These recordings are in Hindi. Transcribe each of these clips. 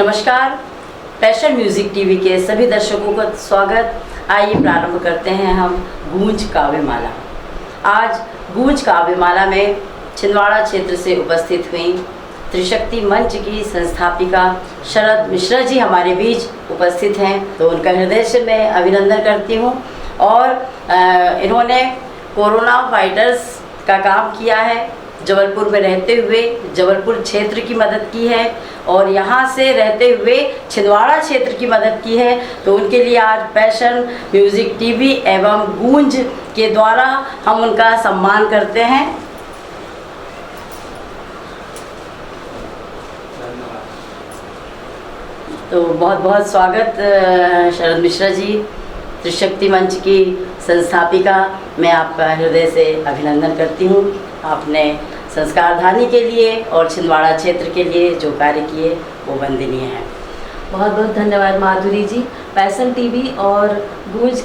नमस्कार। पैशन म्यूजिक टीवी के सभी दर्शकों का स्वागत। आइए प्रारंभ करते हैं हम गूंज काव्यमाला। आज गूंज काव्यमाला में छिंदवाड़ा क्षेत्र से उपस्थित हुई त्रिशक्ति मंच की संस्थापिका शरद मिश्रा जी हमारे बीच उपस्थित हैं, तो उनका हृदय से मैं अभिनंदन करती हूँ। और इन्होंने कोरोना फाइटर्स का काम किया है, जबलपुर में रहते हुए जबलपुर क्षेत्र की मदद की है और यहाँ से रहते हुए छिंदवाड़ा क्षेत्र की मदद की है। तो उनके लिए आज पैशन म्यूज़िक टीवी एवं गूंज के द्वारा हम उनका सम्मान करते हैं। तो बहुत बहुत स्वागत शरद मिश्रा जी, त्रिशक्ति मंच की संस्थापिका। मैं आपका हृदय से अभिनंदन करती हूँ। आपने संस्कारधानी के लिए और छिंदवाड़ा क्षेत्र के लिए जो कार्य किए वो वंदनीय है। बहुत बहुत धन्यवाद माधुरी जी। पैशन टीवी और गूंज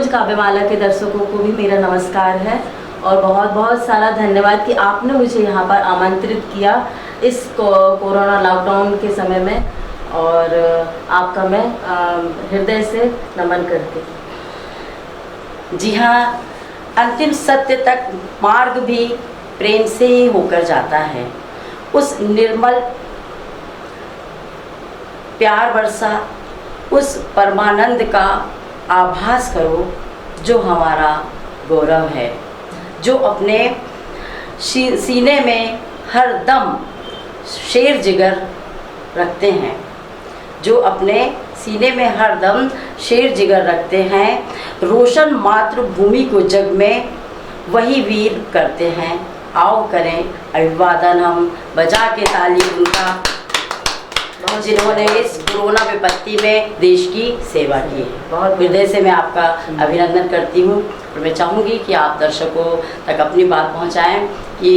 काव्यमाला के दर्शकों को भी मेरा नमस्कार है और बहुत बहुत सारा धन्यवाद कि आपने मुझे यहाँ पर आमंत्रित किया इस कोरोना लॉकडाउन के समय में, और आपका मैं हृदय से नमन करती हूँ। जी हाँ, अंतिम सत्य तक मार्ग भी प्रेम से ही होकर जाता है। उस निर्मल प्यार वर्षा, उस परमानंद का आभास करो जो हमारा गौरव है, जो अपने सीने में हर दम शेर जिगर रखते हैं, जो अपने सीने में हर दम शेर जिगर रखते हैं। रोशन मातृभूमि को जग में वही वीर करते हैं। आओ करें अभिवादन हम बजा के ताली उनका, जिन्होंने इस कोरोना विपत्ति में देश की सेवा की है। बहुत हृदय से मैं आपका अभिनंदन करती हूँ और मैं चाहूँगी कि आप दर्शकों तक अपनी बात पहुँचाएं कि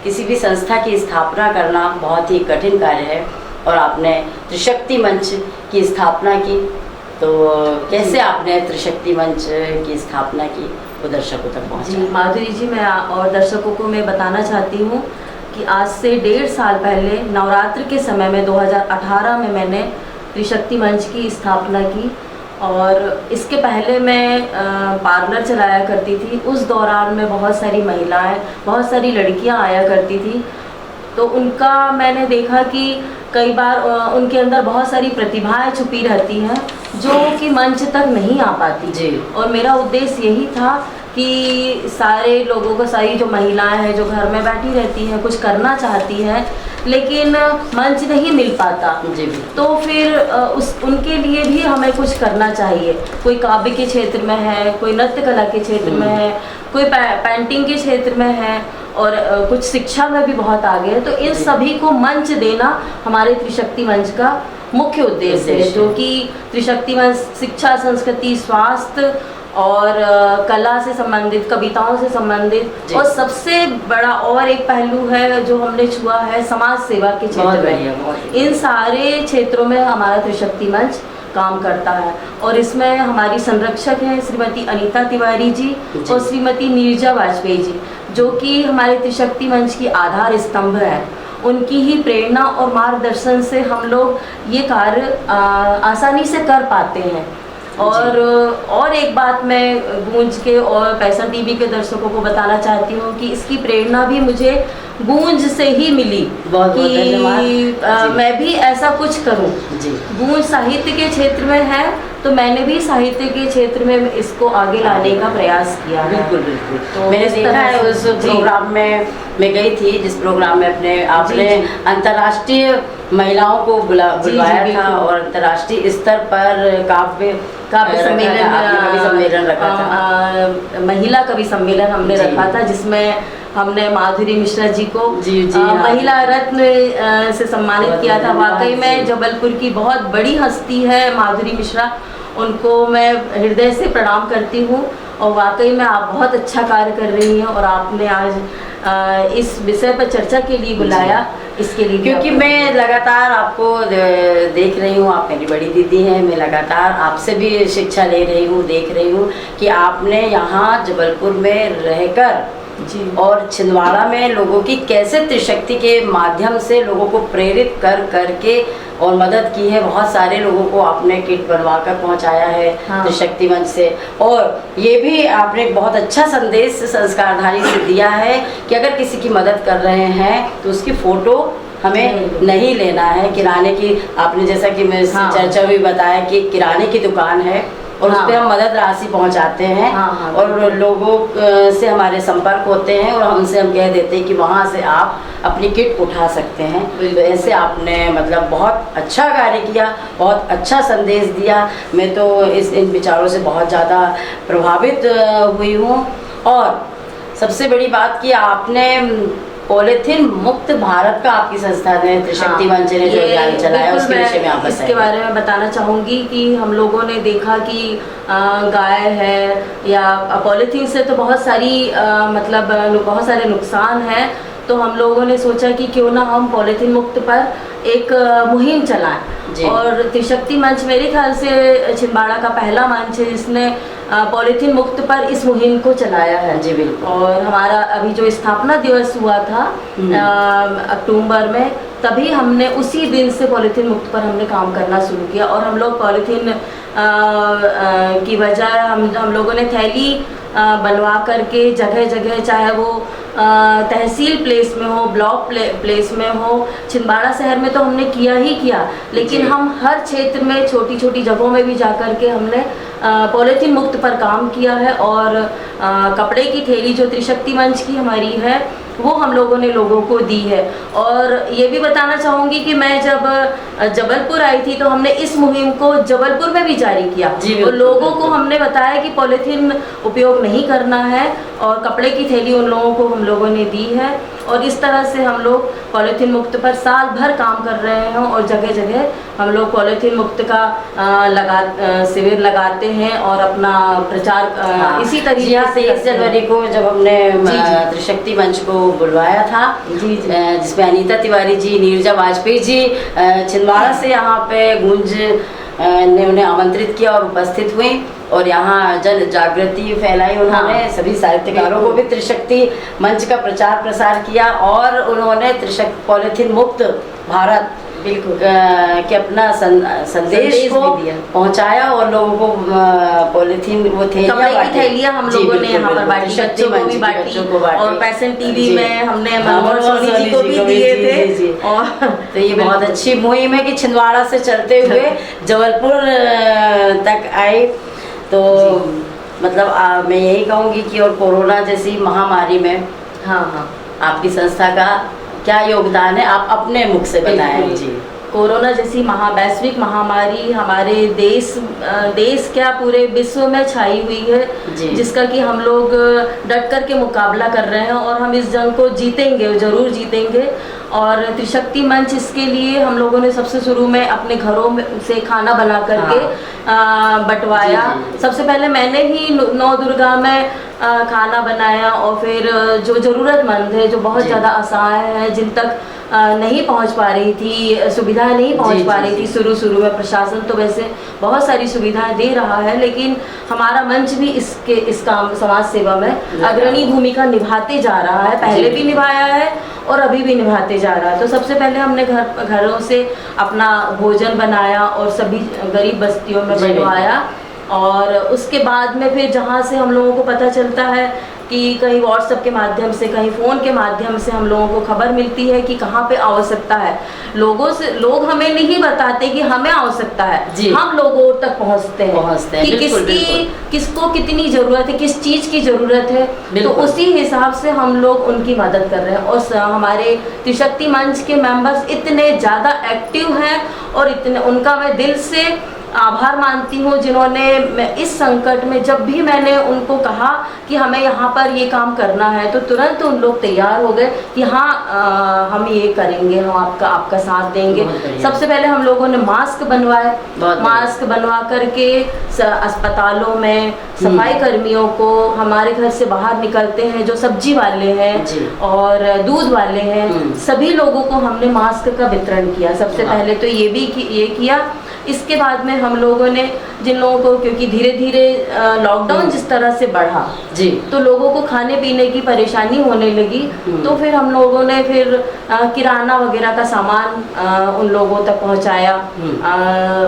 किसी भी संस्था की स्थापना करना बहुत ही कठिन कार्य है और आपने त्रिशक्ति मंच की स्थापना की। तो कैसे आपने त्रिशक्ति मंच की स्थापना की, वो दर्शकों तक पहुँची? जी माधुरी जी, मैं और दर्शकों को मैं बताना चाहती हूँ कि आज से 1.5 साल पहले नवरात्र के समय में 2018 में मैंने त्रिशक्ति मंच की स्थापना की। और इसके पहले मैं पार्लर चलाया करती थी। उस दौरान में बहुत सारी महिलाएं, बहुत सारी लड़कियां आया करती थी, तो उनका मैंने देखा कि कई बार उनके अंदर बहुत सारी प्रतिभाएं छुपी रहती हैं जो कि मंच तक नहीं आ पाती जी। और मेरा उद्देश्य यही था कि सारे लोगों को, सारी जो महिलाएं हैं जो घर में बैठी रहती हैं, कुछ करना चाहती हैं लेकिन मंच नहीं मिल पाता जी, तो फिर उनके लिए भी हमें कुछ करना चाहिए। कोई काव्य के क्षेत्र में है, कोई नृत्य कला के क्षेत्र में है, कोई पेंटिंग के क्षेत्र में है और कुछ शिक्षा में भी बहुत आगे है। तो इन सभी को मंच देना हमारे त्रिशक्ति मंच का मुख्य उद्देश्य है, जो कि त्रिशक्ति मंच शिक्षा, संस्कृति, स्वास्थ्य और कला से संबंधित, कविताओं से संबंधित, और सबसे बड़ा और एक पहलू है जो हमने छुआ है समाज सेवा के क्षेत्र में। इन सारे क्षेत्रों में हमारा त्रिशक्ति मंच काम करता है और इसमें हमारी संरक्षक हैं श्रीमती अनीता तिवारी जी और श्रीमती नीरजा वाजपेयी जी, जो कि हमारे त्रिशक्ति मंच की आधार स्तंभ है। उनकी ही प्रेरणा और मार्गदर्शन से हम लोग ये कार्य आसानी से कर पाते हैं। और एक बात मैं गूंज के और पैशन टीवी के दर्शकों को बताना चाहती हूँ कि इसकी प्रेरणा भी मुझे गूंज से ही मिली। बहुत धन्यवाद। मैं भी ऐसा कुछ करूँ जी। गूंज साहित्य के क्षेत्र में है तो मैंने भी साहित्य के क्षेत्र में इसको आगे लाने का प्रयास किया है। बिल्कुल बिल्कुल। तो मैंने देखा है उस प्रोग्राम में मैं गई थी, जिस प्रोग्राम में आपने अंतर्राष्ट्रीय महिलाओं को बुलवाया था और अंतर्राष्ट्रीय स्तर पर काव्य सम्मेलन रखा था। महिला कवि सम्मेलन हमने रखा था, जिसमें हमने माधुरी मिश्रा जी को महिला रत्न से सम्मानित किया था। वाकई में जबलपुर की बहुत बड़ी हस्ती है माधुरी मिश्रा, उनको मैं हृदय से प्रणाम करती हूँ और वाकई में आप बहुत अच्छा कार्य कर रही हैं और आपने आज इस विषय पर चर्चा के लिए बुलाया, इसके लिए क्योंकि मैं लगातार आपको देख रही हूँ, आप मेरी बड़ी दीदी हैं, मैं लगातार आपसे भी शिक्षा ले रही हूँ, देख रही हूँ कि आपने यहाँ जबलपुर में रहकर जी। और छिंदवाड़ा में लोगों की कैसे त्रिशक्ति के माध्यम से लोगों को प्रेरित कर करके और मदद की है। बहुत सारे लोगों को आपने किट बनवा कर पहुँचाया है हाँ। त्रिशक्ति मंच से। और ये भी आपने एक बहुत अच्छा संदेश संस्कारधारी से दिया है कि अगर किसी की मदद कर रहे हैं तो उसकी फ़ोटो हमें नहीं लेना है। किराने की, आपने जैसा कि मैं हाँ। चर्चा में बताया कि किराने की दुकान है और हाँ। उस पर हम मदद राशि पहुंचाते हैं। हाँ, हाँ, और लोगों से हमारे संपर्क होते हैं और हमसे हम कह देते हैं कि वहाँ से आप अपनी किट उठा सकते हैं। तो ऐसे आपने मतलब बहुत अच्छा कार्य किया, बहुत अच्छा संदेश दिया। मैं तो इन विचारों से बहुत ज़्यादा प्रभावित हुई हूँ। और सबसे बड़ी बात कि आपने पॉलीथीन मुक्त भारत का आपकी संस्था ने त्रिशक्ति मंच ने जो अभियान चलाया उसके विषय में आप इसके बारे में बताना चाहूँगी कि हम लोगों ने देखा कि गाय है या पॉलीथीन से तो बहुत सारी मतलब बहुत सारे नुकसान हैं। तो हम लोगों ने सोचा कि क्यों ना हम पॉलीथीन मुक्त पर एक मुहिम चलाएं। और त्रिशक्ति मंच मेरे ख्याल से छिंदवाड़ा का पहला मंच है जिसने पॉलीथीन मुक्त पर इस मुहिम को चलाया है। जी बिल्कुल। और हमारा अभी जो स्थापना दिवस हुआ था अक्टूबर में, तभी हमने उसी दिन से पॉलीथीन मुक्त पर हमने काम करना शुरू किया। और हम लोग पॉलीथीन की बजाय हम लोगों ने थैली बनवा करके जगह जगह, चाहे वो तहसील प्लेस में हो, ब्लॉक प्लेस में हो, छिंदवाड़ा शहर में तो हमने किया ही किया, लेकिन हम हर क्षेत्र में छोटी छोटी जगहों में भी जा कर के हमने पॉलीथीन मुक्त पर काम किया है। और कपड़े की थैली जो त्रिशक्ति मंच की हमारी है वो हम लोगों ने लोगों को दी है। और ये भी बताना चाहूँगी कि मैं जब जबलपुर आई थी तो हमने इस मुहिम को जबलपुर में भी जारी किया और लोगों को हमने बताया कि पॉलीथीन उपयोग नहीं करना है और कपड़े की थैली उन लोगों को हम लोगों ने दी है। और इस तरह से हम लोग पॉलीथीन मुक्त पर साल भर काम कर रहे हैं और जगह जगह हम लोग पॉलीथीन मुक्त का शिविर लगाते हैं और अपना प्रचार इसी तरीके से 23 जनवरी को जब हमने त्रिशक्ति मंच को बुलवाया था, जिसमें अनीता तिवारी जी, नीरजा वाजपेयी जी छिंदवाड़ा से यहाँ पे गूंज ने उन्हें आमंत्रित किया और उपस्थित हुई और यहाँ जन जागृति फैलाई उन्होंने। हाँ। सभी साहित्यकारों को भी त्रिशक्ति मंच का प्रचार प्रसार किया और उन्होंने पॉलीथीन मुक्त भारत बिल्कुल कि अपना संदेश को पहुंचाया और लोगों को पॉलीथीन वो थैलियाँ हम लोगों ने यहाँ पर बांटी, बच्चों को भी बांटी और पैशन टीवी में हमने मनमोहन सोनी जी को भी दिए थे। और तो ये बहुत अच्छी मुहिम है कि छिंदवाड़ा से चलते हुए जबलपुर तक आई। तो मतलब मैं यही कहूँगी कि और कोरोना जैसी महामारी में हाँ आपकी संस्था का क्या योगदान है, आप अपने मुख से बताएं। जी। कोरोना जैसी वैश्विक महामारी हमारे देश क्या पूरे विश्व में छाई हुई है, जिसका कि हम लोग डट कर के मुकाबला कर रहे हैं और हम इस जंग को जीतेंगे, ज़रूर जीतेंगे। और त्रिशक्ति मंच इसके लिए हम लोगों ने सबसे शुरू में अपने घरों में से खाना बना करके बंटवाया। सबसे पहले मैंने ही नौ दुर्गा में खाना बनाया और फिर जो ज़रूरतमंद है, जो बहुत ज़्यादा असहाय है, जिन तक नहीं पहुंच पा रही थी, सुविधाएं नहीं पहुंच पा रही थी शुरू में। प्रशासन तो वैसे बहुत सारी सुविधाएं दे रहा है, लेकिन हमारा मंच भी इस काम समाज सेवा में अग्रणी भूमिका निभाते जा रहा है, पहले भी निभाया है और अभी भी निभाते जा रहा है। तो सबसे पहले हमने घरों से अपना भोजन बनाया और सभी गरीब बस्तियों में बंटवाया। और उसके बाद में फिर जहाँ से हम लोगों को पता चलता है कि कहीं व्हाट्सएप के माध्यम से, कहीं फ़ोन के माध्यम से हम लोगों को खबर मिलती है कि कहाँ पे आवश्यकता है, लोग हमें नहीं बताते कि हमें आवश्यकता है, हम लोगों तक पहुँचते हैं कि किसको कितनी ज़रूरत है, किस चीज़ की ज़रूरत है, तो उसी हिसाब से हम लोग उनकी मदद कर रहे हैं। और हमारे त्रिशक्ति मंच के मेंबर्स इतने ज़्यादा एक्टिव हैं और इतने उनका मैं दिल से आभार मानती हूँ, जिन्होंने इस संकट में जब भी मैंने उनको कहा कि हमें यहाँ पर ये काम करना है तो तुरंत उन लोग तैयार हो गए कि हाँ हम ये करेंगे, हम आपका साथ देंगे। सबसे पहले हम लोगों ने मास्क बनवाए, मास्क बनवा करके अस्पतालों में सफाई कर्मियों को, हमारे घर से बाहर निकलते हैं जो सब्जी वाले हैं और दूध वाले हैं, सभी लोगों को हमने मास्क का वितरण किया। सबसे पहले तो ये किया। इसके बाद में हम लोगों ने जिन लोगों को, क्योंकि धीरे धीरे लॉकडाउन जिस तरह से बढ़ा जी, तो लोगों को खाने पीने की परेशानी होने लगी, तो फिर हम लोगों ने फिर किराना वगैरह का सामान उन लोगों तक पहुंचाया।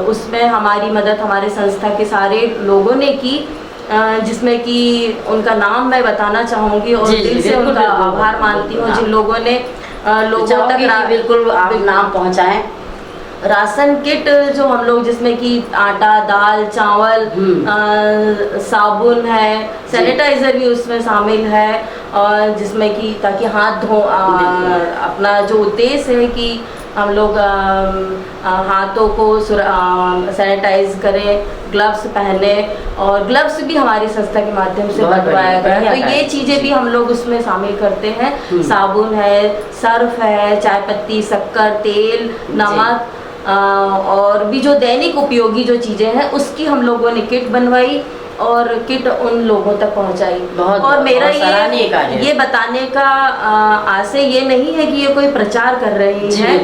उसमें हमारी मदद हमारे संस्था के सारे लोगों ने की, जिसमें कि उनका नाम मैं बताना चाहूँगी और जी, दिल से बिल्कुल, उनका बिल्कुल, आभार मानती हूँ जिन लोगों ने लोगों चाहोगे कि तक बिल्कुल आप नाम पहुंचाएं। राशन किट जो हम लोग, जिसमें कि आटा, दाल, चावल, साबुन है, सैनिटाइज़र भी उसमें शामिल है, और जिसमें कि ताकि हाथ धो, अपना जो उद्देश्य है कि हम लोग हाथों को सैनिटाइज करें, ग्लव्स पहने, और ग्लव्स भी हमारी संस्था के माध्यम से बनवाया गया है। तो ये चीज़ें भी हम लोग उसमें शामिल करते हैं। साबुन है, सर्फ है, चाय पत्ती, शक्कर, तेल, नमक, और भी जो दैनिक उपयोगी जो चीज़ें हैं उसकी हम लोगों ने किट बनवाई और किट उन लोगों तक पहुंचाई। और मेरा ये बताने का आशय ये नहीं है कि ये कोई प्रचार कर रही है,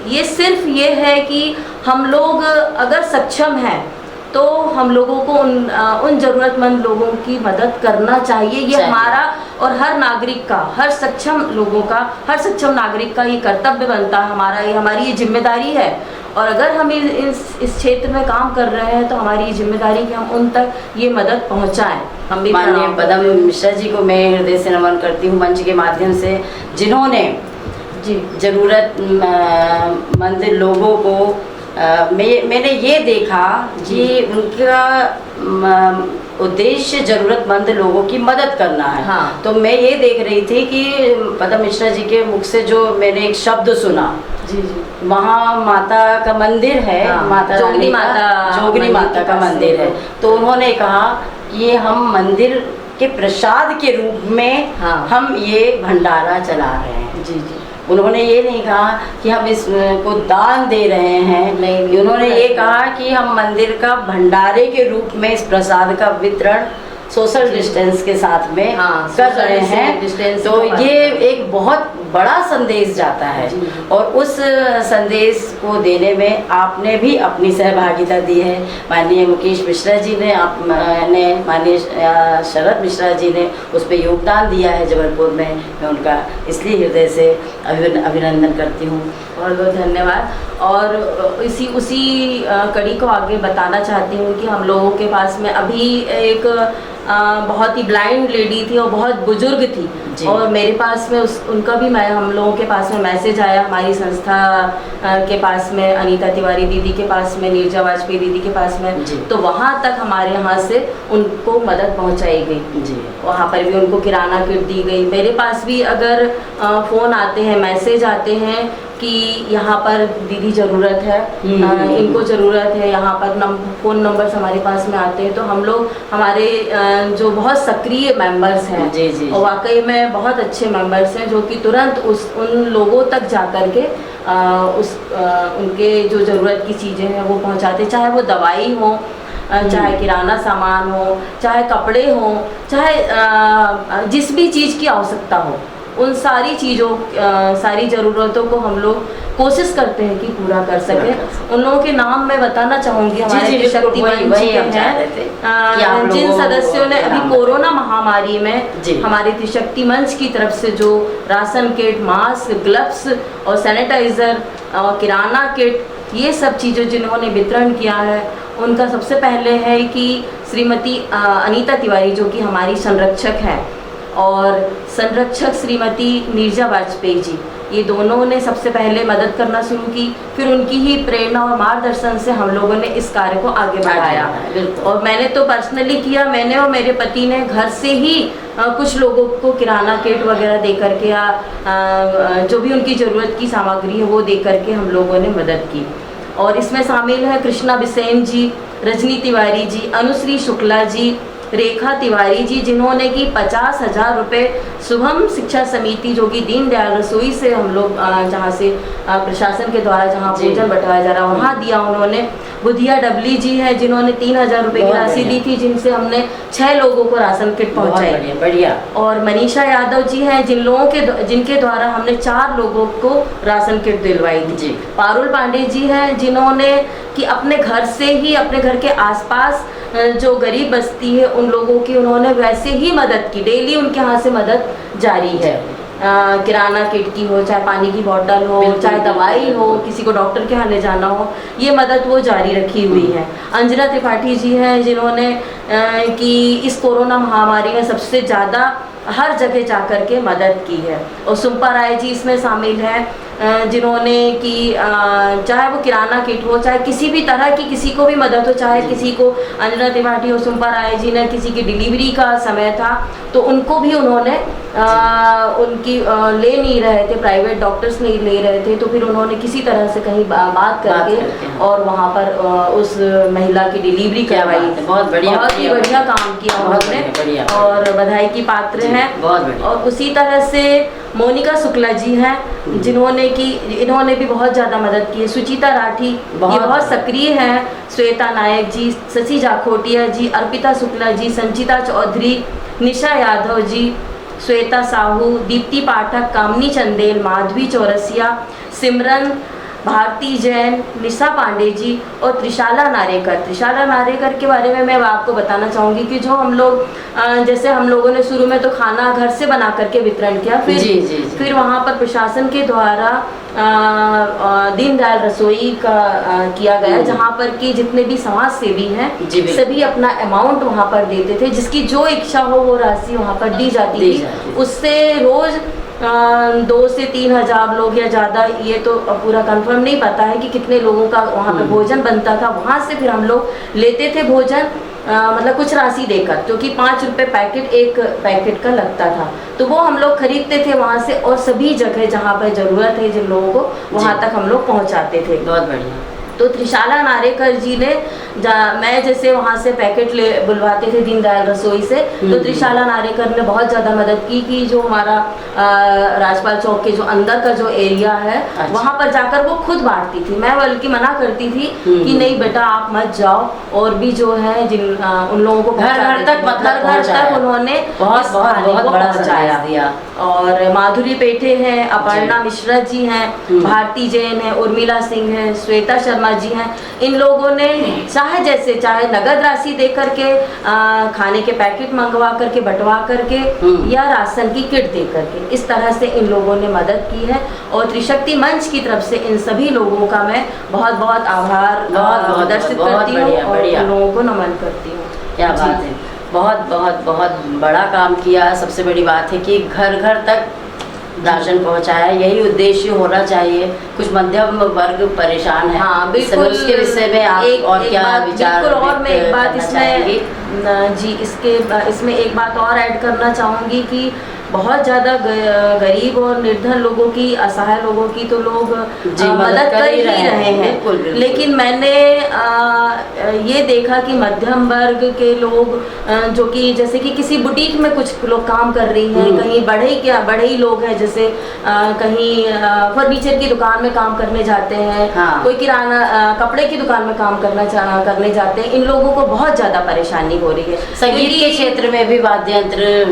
ये सिर्फ ये है कि हम लोग अगर सक्षम हैं तो हम लोगों को उन ज़रूरतमंद लोगों की मदद करना चाहिए। ये हमारा और हर नागरिक का, हर सक्षम लोगों का, हर सक्षम नागरिक का ये कर्तव्य बनता है, हमारी ये जिम्मेदारी है। और अगर हम इस क्षेत्र में काम कर रहे हैं तो हमारी जिम्मेदारी कि हम उन तक ये मदद पहुंचाएं। हम भी माननीय पदम मिश्रा जी को मैं हृदय से नमन करती हूँ मंच के माध्यम से, जिन्होंने जी ज़रूरतमंद लोगों को मैंने ये देखा कि उनका उद्देश्य ज़रूरतमंद लोगों की मदद करना है। हाँ। तो मैं ये देख रही थी कि पदम मिश्रा जी के मुख से जो मैंने एक शब्द सुना, जी जी, वहाँ माता का मंदिर है, हाँ, माता जोगनी माता का मंदिर है। तो उन्होंने कहा कि हम मंदिर के प्रसाद के रूप में हम ये भंडारा चला रहे हैं। जी जी, उन्होंने ये नहीं कहा कि हम इसको दान दे रहे हैं, नहीं, उन्होंने ये कहा कि हम मंदिर का भंडारे के रूप में इस प्रसाद का वितरण सोशल डिस्टेंस के साथ में कर रहे हैं। तो ये एक बहुत बड़ा संदेश जाता है और उस संदेश को देने में आपने भी अपनी सहभागिता दी है। माननीय मुकेश मिश्रा जी ने, माननीय शरद मिश्रा जी ने उस पर योगदान दिया है जबलपुर में। मैं उनका इसलिए हृदय से अभिनंदन करती हूँ। बहुत बहुत धन्यवाद। और उसी कड़ी को आगे बताना चाहती हूँ कि हम लोगों के पास में अभी एक बहुत ही ब्लाइंड लेडी थी और बहुत बुजुर्ग थी, और मेरे पास में उनका भी हम लोगों के पास में मैसेज आया, हमारी संस्था के पास में, अनीता तिवारी दीदी के पास में, नीरजा वाजपेयी दीदी के पास में, तो वहाँ तक हमारे यहाँ से उनको मदद पहुँचाई गई जी। वहाँ पर भी उनको किराना किट दी गई। मेरे पास भी अगर फ़ोन आते हैं, मैसेज आते हैं कि यहाँ पर दीदी ज़रूरत है, इनको ज़रूरत है, यहाँ पर फ़ोन नंबर्स हमारे पास में आते हैं, तो हम लोग, हमारे जो बहुत सक्रिय मेंबर्स हैं जी जी, और वाकई में बहुत अच्छे मेंबर्स हैं जो कि तुरंत उन लोगों तक जा कर के उनके जो ज़रूरत की चीज़ें हैं वो पहुँचाते, चाहे वो दवाई हो, चाहे किराना सामान हो, चाहे कपड़े हो, चाहे जिस भी चीज़ की आवश्यकता हो, उन सारी चीज़ों, सारी ज़रूरतों को हम लोग कोशिश करते हैं कि पूरा कर सकें। उन लोगों के नाम मैं बताना चाहूँगी, हमारे त्रिशक्ति मंच के हैं, जिन सदस्यों ने अभी कोरोना महामारी में हमारे त्रिशक्ति मंच की तरफ से जो राशन किट, मास्क, ग्लव्स और सैनिटाइज़र और किराना किट, ये सब चीज़ें जिन्होंने वितरण किया है, उनका सबसे पहले है कि श्रीमती अनीता तिवारी जो कि हमारी संरक्षक हैं, और संरक्षक श्रीमती नीरजा वाजपेयी जी, ये दोनों ने सबसे पहले मदद करना शुरू की। फिर उनकी ही प्रेरणा और मार्गदर्शन से हम लोगों ने इस कार्य को आगे बढ़ाया। और मैंने तो पर्सनली किया, मैंने और मेरे पति ने घर से ही कुछ लोगों को किराना किट वगैरह दे करके, या जो भी उनकी ज़रूरत की सामग्री है वो दे करके हम लोगों ने मदद की। और इसमें शामिल है कृष्णा बिसेन जी, रजनी तिवारी जी, अनुश्री शुक्ला जी, रेखा तिवारी जी, जिन्होंने कि 50,000 रुपये शुभम शिक्षा समिति जो कि दीनदयाल रसोई से हम लोग जहाँ से प्रशासन के द्वारा जहाँ जी। भोजन बंटवाया जा रहा है वहाँ दिया उन्होंने। बुधिया डबली जी है जिन्होंने 3,000 रुपये की बहुत राशि दी बढ़िया। थी, जिनसे हमने 6 लोगों को राशन किट बहुत पहुँचाई। बढ़िया बढ़िया। और मनीषा यादव जी हैं जिनके द्वारा हमने 4 लोगों को राशन किट दिलवाई थी। जी। पारुल पांडे जी हैं जिन्होंने कि अपने घर से ही अपने घर के आसपास जो गरीब बस्ती है उन लोगों की उन्होंने वैसे ही मदद की, डेली उनके यहाँ से मदद जारी है। किराना किट की हो, चाहे पानी की बोतल हो, बिल्कुल, चाहे दवाई हो, बिल्कुल। किसी को डॉक्टर के यहाँ ले जाना हो, ये मदद वो जारी रखी हुई है। अंजना त्रिपाठी जी हैं जिन्होंने कि इस कोरोना महामारी में सबसे ज़्यादा हर जगह जाकर के मदद की है। और सुम्पा राय जी इसमें शामिल हैं जिन्होंने कि चाहे वो किराना किट हो, चाहे किसी भी तरह की किसी को भी मदद हो, चाहे किसी को अंजना त्रिपाठी और सुम्पा राय जी ने किसी की डिलीवरी का समय था तो उनको भी उन्होंने उनकी ले नहीं रहे थे, प्राइवेट डॉक्टर्स नहीं ले रहे थे, तो फिर उन्होंने किसी तरह से कहीं बात करके और वहाँ पर उस महिला की डिलीवरी करवाई। बहुत बढ़िया, बहुत ही बढ़िया काम किया बहुत उन्होंने बढ़िया। और बधाई की पात्र हैं। बहुत बढ़िया। और उसी तरह से मोनिका शुक्ला जी हैं जिन्होंने कि इन्होंने भी बहुत ज़्यादा मदद की है। सुचिता राठी ये बहुत सक्रिय हैं। श्वेता नायक जी, शशि जाखोटिया जी, अर्पिता शुक्ला जी, संचिता चौधरी, निशा यादव जी, श्वेता साहू, दीप्ति पाठक, कामनी चंदेल, माधवी चौरसिया, सिमरन भारती जैन, निशा पांडे जी और त्रिशाला नारेकर। त्रिशाला नारेकर के बारे में मैं आपको बताना चाहूँगी कि जो हम लोग जैसे हम लोगों ने शुरू में तो खाना घर से बना करके वितरण किया, फिर वहाँ पर प्रशासन के द्वारा दीनदयाल रसोई का किया गया, जहाँ पर कि जितने भी समाज सेवी हैं सभी अपना अमाउंट वहाँ पर देते थे, जिसकी जो इच्छा हो वो राशि वहाँ पर दी जाती थी। उससे रोज़ 2 से 3,000 लोग या ज़्यादा, ये तो पूरा कंफर्म नहीं पता है कि कितने लोगों का वहाँ पे भोजन बनता था। वहाँ से फिर हम लोग लेते थे भोजन, मतलब कुछ राशि देकर, जो कि 5 रुपये पैकेट एक पैकेट का लगता था, तो वो हम लोग खरीदते थे वहाँ से और सभी जगह जहाँ पर ज़रूरत है जिन लोगों को वहाँ तक हम लोग पहुँचाते थे। बहुत बढ़िया। तो त्रिशाला नारेकर जी ने मैं जैसे वहाँ से पैकेट बुलवाते थे दीनदयाल रसोई से, तो त्रिशाला नारेकर ने बहुत ज़्यादा मदद की कि जो हमारा राजपाल चौक के जो अंदर का जो एरिया है वहाँ पर जाकर वो खुद बांटती थी। मैं बल्कि मना करती थी कि नहीं बेटा आप मत जाओ, और भी जो है जिन उन लोगों को घर घर तक उन्होंने बहुत बड़ा संदेश दिया। और माधुरी पेठे हैं, अपर्णा मिश्रा जी हैं, भारती जैन है, उर्मिला सिंह है, श्वेता शर्मा जी हैं। इन लोगों ने चाहे नगद राशि दे करके खाने के पैकेट मंगवा करके बंटवा करके या राशन की किट दे करके, इस तरह से इन लोगों ने मदद की है। और त्रिशक्ति मंच की तरफ से इन सभी लोगों का मैं बहुत बहुत आभार प्रदर्शित करती हूँ और इन लोगों को नमन करती हूँ। क्या बात है, बहुत बड़ा काम किया। सबसे बड़ी बात है कि घर घर तक राशन पहुंचाया, यही उद्देश्य होना चाहिए। कुछ मध्यम वर्ग परेशान है। हाँ बिल्कुल, उसके विषय में आप और क्या विचार? और मैं एक बात इसमें एक बात और ऐड करना चाहूँगी कि बहुत ज़्यादा गरीब और निर्धन लोगों की, असहाय लोगों की तो लोग मदद कर ही रहे हैं। बिल्कुल। लेकिन मैंने ये देखा कि मध्यम वर्ग के लोग जो कि जैसे कि किसी बुटीक में कुछ लोग काम कर रही हैं, कहीं बढ़े ही लोग हैं, जैसे कहीं फर्नीचर की दुकान में काम करने जाते हैं, कोई किराना कपड़े की दुकान में काम करने जाते हैं। इन लोगों को बहुत ज़्यादा परेशानी हो रही है। संगीत के क्षेत्र में भी वाद्य यंत्र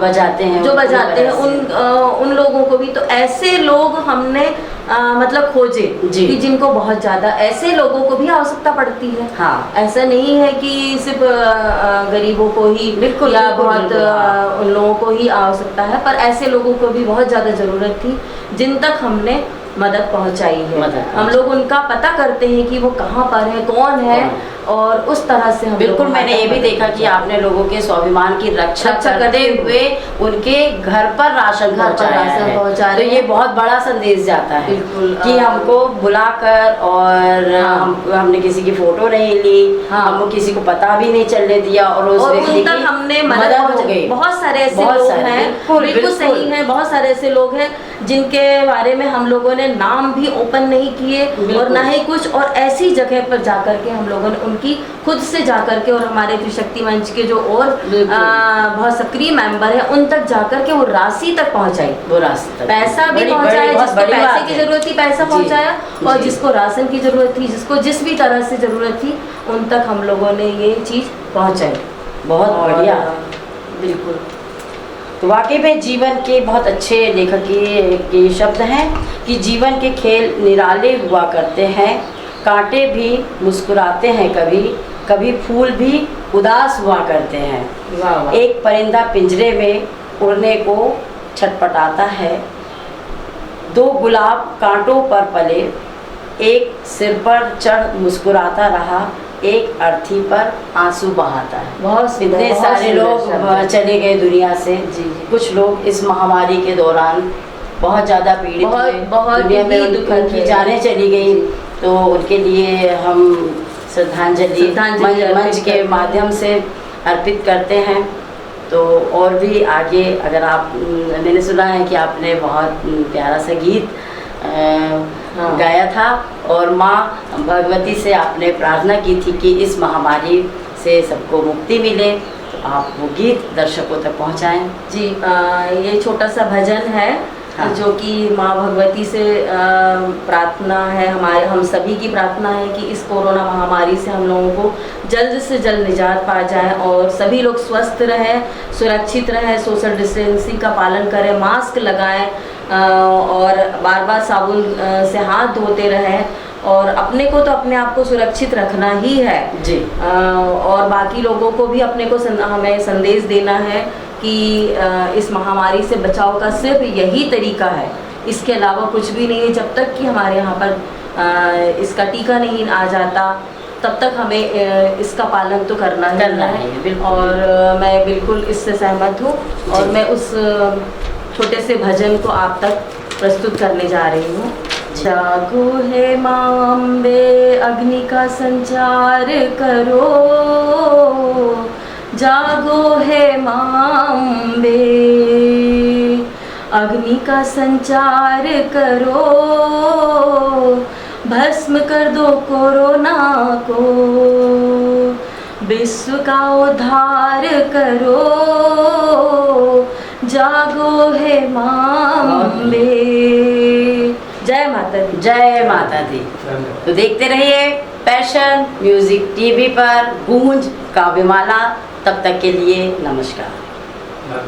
बजाते हैं, उन लोगों को भी, तो ऐसे लोग हमने मतलब खोजे कि जिनको बहुत ज़्यादा, ऐसे लोगों को भी आवश्यकता पड़ती है। ऐसा नहीं है कि सिर्फ गरीबों को ही या बहुत उन लोगों को ही आवश्यकता है, पर ऐसे लोगों को भी बहुत ज़्यादा ज़रूरत थी जिन तक हमने मदद पहुंचाई है। हम लोग उनका पता करते हैं कि वो कहाँ पर है, कौन है, और उस तरह से हम बिल्कुल। मैंने ये भी देखा कि आपने लोगों के स्वाभिमान की रक्षा करते हुए उनके घर पर राशन पहुंचाया, तो ये बहुत बड़ा संदेश जाता है कि हमको बुलाकर और हमने किसी की फोटो नहीं ली, हमको किसी को पता भी नहीं चलने दिया, और उस व्यक्ति की हमने मदद हो गई। बहुत सारे ऐसे लोग हैं, बिल्कुल सही है, बहुत सारे ऐसे लोग हैं जिनके बारे में हम लोगों ने नाम भी ओपन नहीं किए और ना ही कुछ, और ऐसी जगह पर जाकर के हम लोगों ने उनकी खुद से जाकर के, और हमारे त्रिशक्ति मंच के जो और बिल्कुल। बहुत सक्रिय मेंबर हैं उन तक जाकर के वो राशि तक पहुंचाई। वो रास्ते तक पैसा भी बड़ी- पहुंचाया, बड़ी- बहुत जिसको बड़ी बात पैसे की है। जरूरत थी पैसा जी, पहुंचाया, और जी। जिसको राशन की जरूरत थी, जिसको जिस भी तरह से जरूरत थी उन तक हम लोगों ने ये चीज़ पहुंचाई। बहुत और, बढ़िया। बिल्कुल। तो वाकई में जीवन के बहुत अच्छे लेखक के शब्द हैं कि जीवन के खेल निराले हुआ करते हैं, कांटे भी मुस्कुराते हैं कभी, कभी फूल भी उदास हुआ करते हैं। वाह वाह। एक परिंदा पिंजरे में उड़ने को छटपटाता है, दो गुलाब कांटों पर पले, एक सिर पर चढ़ मुस्कुराता रहा, एक अर्थी पर आंसू बहाता है। बहुत सुंदर, इतने बहुत सारे सुंदर लोग शब्द। चले गए दुनिया से। जी, जी। कुछ लोग इस महामारी के दौरान बहुत ज़्यादा पीड़ित हुए, बहुत दुनिया में ही दुखद उनकी है। जानें चली गई। जी। तो उनके लिए हम श्रद्धांजलि श्रद्धांजलि मंच अर्पित के करते हैं। माध्यम से अर्पित करते हैं। तो और भी आगे अगर आप, मैंने सुना है कि आपने बहुत प्यारा सा गीत हाँ। गाया था, और माँ भगवती से आपने प्रार्थना की थी कि इस महामारी से सबको मुक्ति मिले। तो आप वो गीत दर्शकों तक पहुँचाएँ। जी, ये छोटा सा भजन है। हाँ। जो कि माँ भगवती से प्रार्थना है, हम सभी की प्रार्थना है कि इस कोरोना महामारी से हम लोगों को जल्द से जल्द निजात पा जाए और सभी लोग स्वस्थ रहें, सुरक्षित रहें, सोशल डिस्टेंसिंग का पालन करें, मास्क लगाएं, और बार बार साबुन से हाथ धोते रहें, और अपने को तो अपने आप को सुरक्षित रखना ही है जी। और बाकी लोगों को भी अपने को हमें संदेश देना है कि इस महामारी से बचाव का सिर्फ यही तरीका है, इसके अलावा कुछ भी नहीं है। जब तक कि हमारे यहाँ पर इसका टीका नहीं आ जाता तब तक हमें इसका पालन तो करना ही है। बिल्कुल। और मैं बिल्कुल इससे सहमत हूँ, और मैं उस छोटे से भजन को आप तक प्रस्तुत करने जा रही हूँ। जागो है माँ अम्बे, अग्नि का संचार करो, जागो है माँ अम्बे, अग्नि का संचार करो, भस्म कर दो कोरोना को, विश्व का उद्धार करो, जागो है माँ अम्बे। जय माता दी। जय माता दी। तो देखते रहिए पैशन म्यूजिक टीवी पर गूंज काव्यमाला। तब तक के लिए नमस्कार।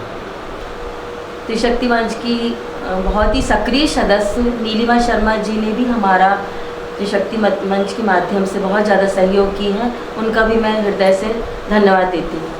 त्रिशक्ति मंच की बहुत ही सक्रिय सदस्य नीलिमा शर्मा जी ने भी हमारा त्रिशक्ति मंच के माध्यम से बहुत ज़्यादा सहयोग की है, उनका भी मैं हृदय से धन्यवाद देती हूँ।